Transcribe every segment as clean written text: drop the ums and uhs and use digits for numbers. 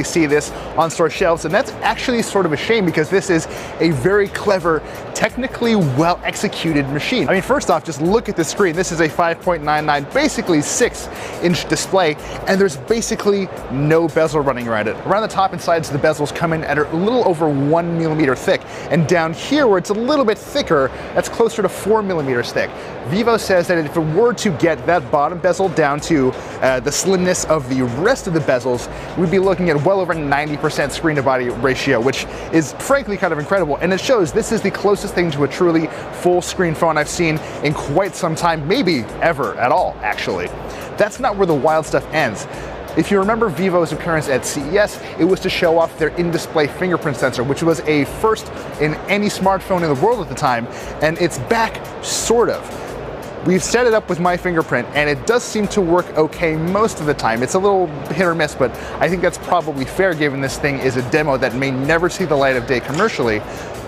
see this on store shelves, and that's actually sort of a shame because this is a very clever, technically well executed machine. I mean, first off, just look at the screen. This is a 5.99, basically 6-inch display, and there's basically no bezel running around it. Around the top and sides, the bezels come in at a little over 1 millimeter thick, and down here where it's a little bit thicker, that's closer to 4 millimeters thick. Vivo says that if it were to get that bottom bezel down to the slimness of the rest of the bezels, we'd be looking at well over 90% screen to body ratio, which is frankly kind of incredible. And it shows this is the closest thing to a truly full screen phone I've seen in quite some time, maybe ever at all, actually. That's not where the wild stuff ends. If you remember Vivo's appearance at CES, it was to show off their in-display fingerprint sensor, which was a first in any smartphone in the world at the time, and it's back, sort of. We've set it up with my fingerprint, and it does seem to work okay most of the time. It's a little hit or miss, but I think that's probably fair given this thing is a demo that may never see the light of day commercially.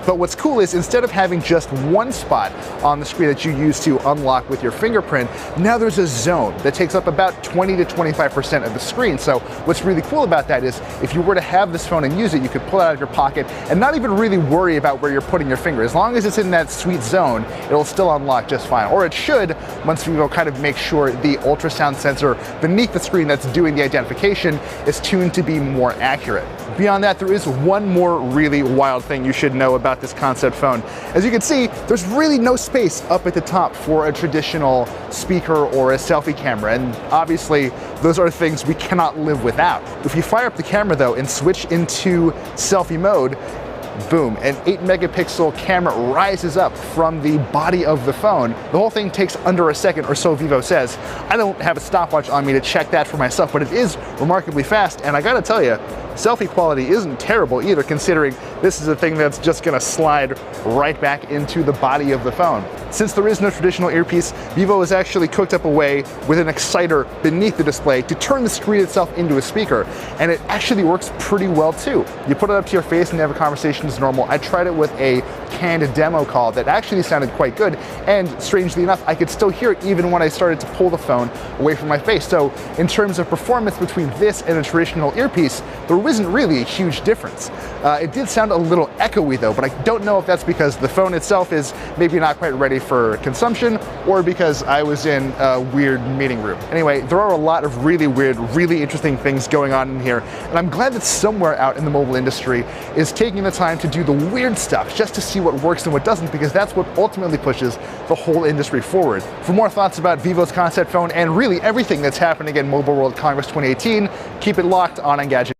But what's cool is instead of having just one spot on the screen that you use to unlock with your fingerprint, now there's a zone that takes up about 20 to 25% of the screen. So what's really cool about that is if you were to have this phone and use it, you could pull it out of your pocket and not even really worry about where you're putting your finger. As long as it's in that sweet zone, it'll still unlock just fine. Or it should, once Vivo kind of makes sure the ultrasound sensor beneath the screen that's doing the identification is tuned to be more accurate. Beyond that, there is one more really wild thing you should know about this concept phone. As you can see, there's really no space up at the top for a traditional speaker or a selfie camera, and obviously those are things we cannot live without. If you fire up the camera though and switch into selfie mode, boom, an 8-megapixel camera rises up from the body of the phone. The whole thing takes under a second, or so Vivo says. I don't have a stopwatch on me to check that for myself, but it is remarkably fast, and I gotta tell you, selfie quality isn't terrible either, considering this is a thing that's just gonna slide right back into the body of the phone. Since there is no traditional earpiece, Vivo has actually cooked up a way with an exciter beneath the display to turn the screen itself into a speaker, and it actually works pretty well too. You put it up to your face and you have a conversation as normal. I tried it with a canned demo call that actually sounded quite good, and strangely enough, I could still hear it even when I started to pull the phone away from my face. So in terms of performance between this and a traditional earpiece, there isn't really a huge difference. It did sound a little echoey though, but I don't know if that's because the phone itself is maybe not quite ready for consumption, or because I was in a weird meeting room. Anyway, there are a lot of really weird, really interesting things going on in here, and I'm glad that somewhere out in the mobile industry is taking the time to do the weird stuff just to see what works and what doesn't, because that's what ultimately pushes the whole industry forward. For more thoughts about Vivo's concept phone and really everything that's happening at Mobile World Congress 2018, keep it locked on Engadget.